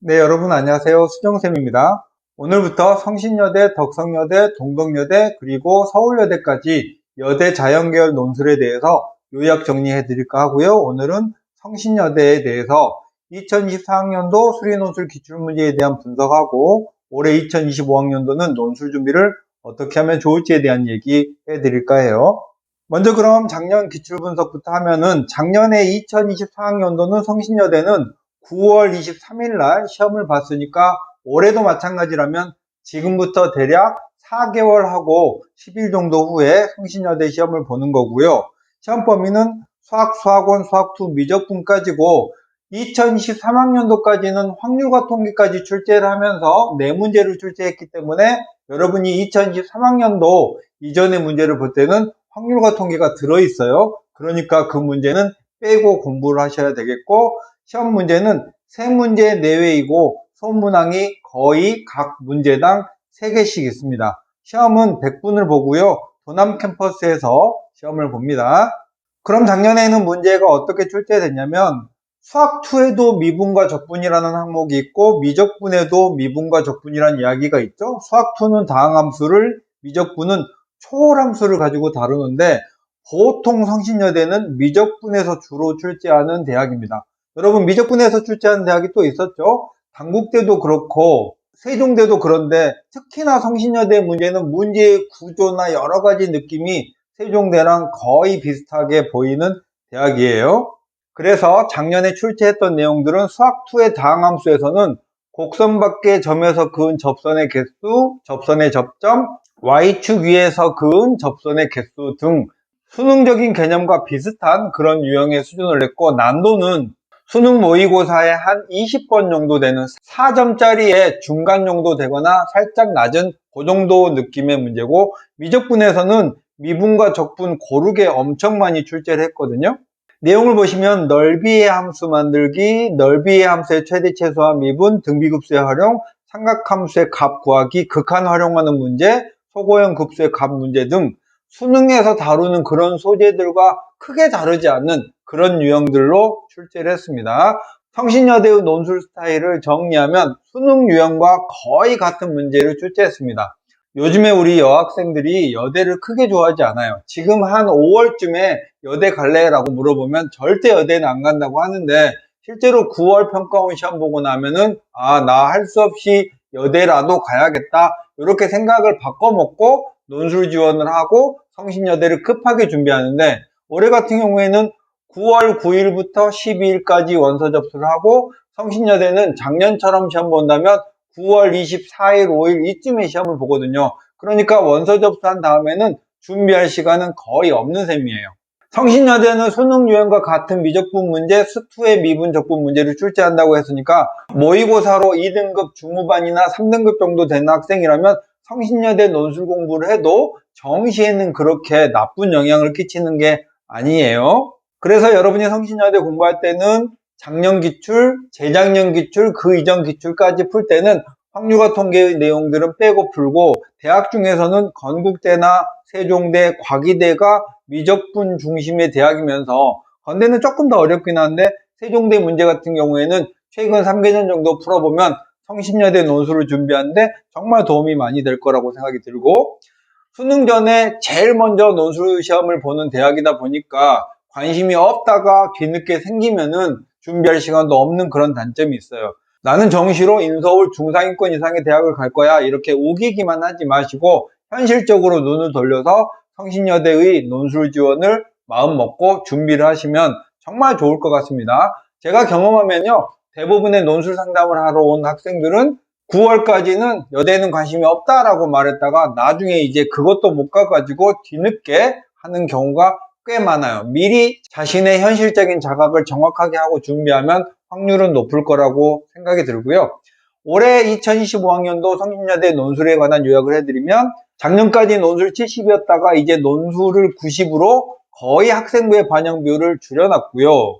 네, 여러분 안녕하세요. 수정쌤입니다. 오늘부터 성신여대, 덕성여대, 동덕여대, 그리고 서울여대까지 여대 자연계열 논술에 대해서 요약 정리해 드릴까 하고요. 오늘은 성신여대에 대해서 2024학년도 수리논술 기출문제에 대한 분석하고 올해 2025학년도는 논술 준비를 어떻게 하면 좋을지에 대한 얘기 해 드릴까 해요. 먼저 그럼 작년 기출 분석부터 하면은 작년에 2024학년도는 성신여대는 9월 23일 날 시험을 봤으니까 올해도 마찬가지라면 지금부터 대략 4개월 하고 10일 정도 후에 성신여대 시험을 보는 거고요. 시험 범위는 수학, 수학원, 수학2 미적분까지고 2023학년도까지는 확률과 통계까지 출제를 하면서 4문제를 출제했기 때문에 여러분이 2023학년도 이전의 문제를 볼 때는 확률과 통계가 들어있어요. 그러니까 그 문제는 빼고 공부를 하셔야 되겠고 시험 문제는 3문제 내외이고 소문항이 거의 각 문제당 3개씩 있습니다. 시험은 100분을 보고요. 도남 캠퍼스에서 시험을 봅니다. 그럼 작년에는 문제가 어떻게 출제됐냐면 수학2에도 미분과 적분이라는 항목이 있고 미적분에도 미분과 적분이라는 이야기가 있죠. 수학2는 다항함수를, 미적분은 초월함수를 가지고 다루는데 보통 성신여대는 미적분에서 주로 출제하는 대학입니다. 여러분 미적분에서 출제하는 대학이 또 있었죠. 단국대도 그렇고 세종대도 그런데 특히나 성신여대 문제는 문제의 구조나 여러 가지 느낌이 세종대랑 거의 비슷하게 보이는 대학이에요. 그래서 작년에 출제했던 내용들은 수학2의 다항함수에서는 곡선 밖의 점에서 그은 접선의 개수, 접선의 접점, Y축 위에서 그은 접선의 개수 등 수능적인 개념과 비슷한 그런 유형의 수준을 냈고 난도는 수능 모의고사에 한 20번 정도 되는 4점짜리의 중간 정도 되거나 살짝 낮은 그 정도 느낌의 문제고 미적분에서는 미분과 적분 고르게 엄청 많이 출제를 했거든요. 내용을 보시면 넓이의 함수 만들기, 넓이의 함수의 최대 최소화 미분, 등비급수의 활용, 삼각함수의 값 구하기, 극한 활용하는 문제, 소고형 급수의 값 문제 등 수능에서 다루는 그런 소재들과 크게 다르지 않는 그런 유형들로 출제를 했습니다. 성신여대의 논술 스타일을 정리하면 수능 유형과 거의 같은 문제를 출제했습니다. 요즘에 우리 여학생들이 여대를 크게 좋아하지 않아요. 지금 한 5월쯤에 여대 갈래라고 물어보면 절대 여대는 안 간다고 하는데 실제로 9월 평가원 시험 보고 나면은 나 할 수 없이 여대라도 가야겠다 이렇게 생각을 바꿔먹고 논술 지원을 하고 성신여대를 급하게 준비하는데 올해 같은 경우에는 9월 9일부터 12일까지 원서 접수를 하고 성신여대는 작년처럼 시험 본다면 9월 24일, 5일 이쯤에 시험을 보거든요. 그러니까 원서 접수한 다음에는 준비할 시간은 거의 없는 셈이에요. 성신여대는 수능 유형과 같은 미적분 문제, 수투의 미분 적분 문제를 출제한다고 했으니까 모의고사로 2등급 중후반이나 3등급 정도 되는 학생이라면 성신여대 논술 공부를 해도 정시에는 그렇게 나쁜 영향을 끼치는 게 아니에요. 그래서 여러분이 성신여대 공부할 때는 작년 기출, 재작년 기출, 그 이전 기출까지 풀 때는 확률과 통계의 내용들은 빼고 풀고 대학 중에서는 건국대나 세종대, 과기대가 미적분 중심의 대학이면서 건대는 조금 더 어렵긴 한데 세종대 문제 같은 경우에는 최근 3개년 정도 풀어보면 성신여대 논술을 준비하는데 정말 도움이 많이 될 거라고 생각이 들고 수능 전에 제일 먼저 논술 시험을 보는 대학이다 보니까 관심이 없다가 뒤늦게 생기면은 준비할 시간도 없는 그런 단점이 있어요. 나는 정시로 인서울 중상위권 이상의 대학을 갈 거야 이렇게 우기기만 하지 마시고 현실적으로 눈을 돌려서 성신여대의 논술 지원을 마음 먹고 준비를 하시면 정말 좋을 것 같습니다. 제가 경험하면요 대부분의 논술 상담을 하러 온 학생들은 9월까지는 여대는 관심이 없다라고 말했다가 나중에 이제 그것도 못 가가지고 뒤늦게 하는 경우가 꽤 많아요. 미리 자신의 현실적인 자각을 정확하게 하고 준비하면 확률은 높을 거라고 생각이 들고요. 올해 2025학년도 성신여대 논술에 관한 요약을 해드리면 작년까지 논술 70이었다가 이제 논술을 90으로 거의 학생부의 반영 비율을 줄여놨고요.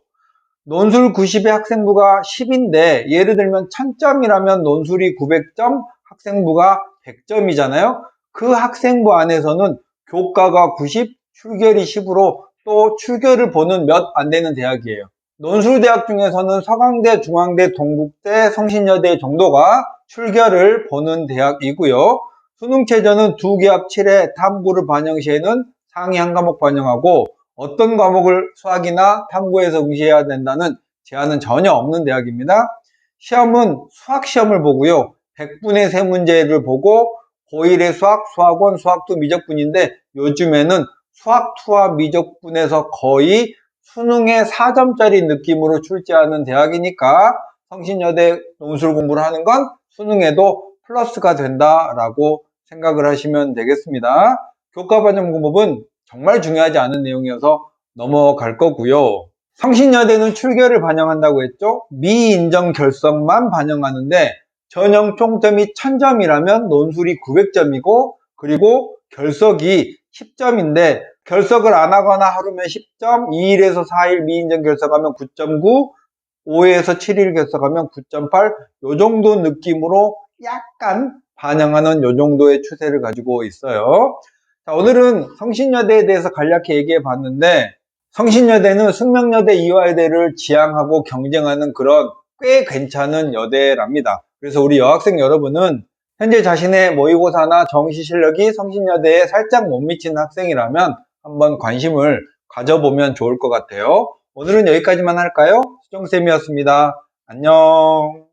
논술 90의 학생부가 10인데 예를 들면 1000점이라면 논술이 900점, 학생부가 100점이잖아요. 그 학생부 안에서는 교과가 90, 출결이 10으로 또 출결을 보는 몇 안 되는 대학이에요. 논술대학 중에서는 서강대, 중앙대, 동국대, 성신여대 정도가 출결을 보는 대학이고요. 수능체제는 두 개학 7회, 탐구를 반영 시에는 상위 한 과목 반영하고 어떤 과목을 수학이나 탐구에서 응시해야 된다는 제한은 전혀 없는 대학입니다. 시험은 수학시험을 보고요. 100분의 3문제를 보고 고1의 수학, 수학원, 수학2 미적분인데 요즘에는 수학2와 미적분에서 거의 수능에 4점짜리 느낌으로 출제하는 대학이니까 성신여대 논술 공부를 하는 건 수능에도 플러스가 된다라고 생각을 하시면 되겠습니다. 교과 반영 공부는 정말 중요하지 않은 내용이어서 넘어갈 거고요. 성신여대는 출결을 반영한다고 했죠. 미인정 결석만 반영하는데 전형 총점이 1000점이라면 논술이 900점이고 그리고 결석이 10점인데 결석을 안 하거나 하루면 10점, 2일에서 4일 미인정 결석하면 9.9, 5일에서 7일 결석하면 9.8, 요 정도 느낌으로 약간 반영하는 요 정도의 추세를 가지고 있어요. 자, 오늘은 성신여대에 대해서 간략히 얘기해 봤는데 성신여대는 숙명여대, 이화여대를 지향하고 경쟁하는 그런 꽤 괜찮은 여대랍니다. 그래서 우리 여학생 여러분은 현재 자신의 모의고사나 정시 실력이 성신여대에 살짝 못 미치는 학생이라면 한번 관심을 가져보면 좋을 것 같아요. 오늘은 여기까지만 할까요? 수정쌤이었습니다. 안녕.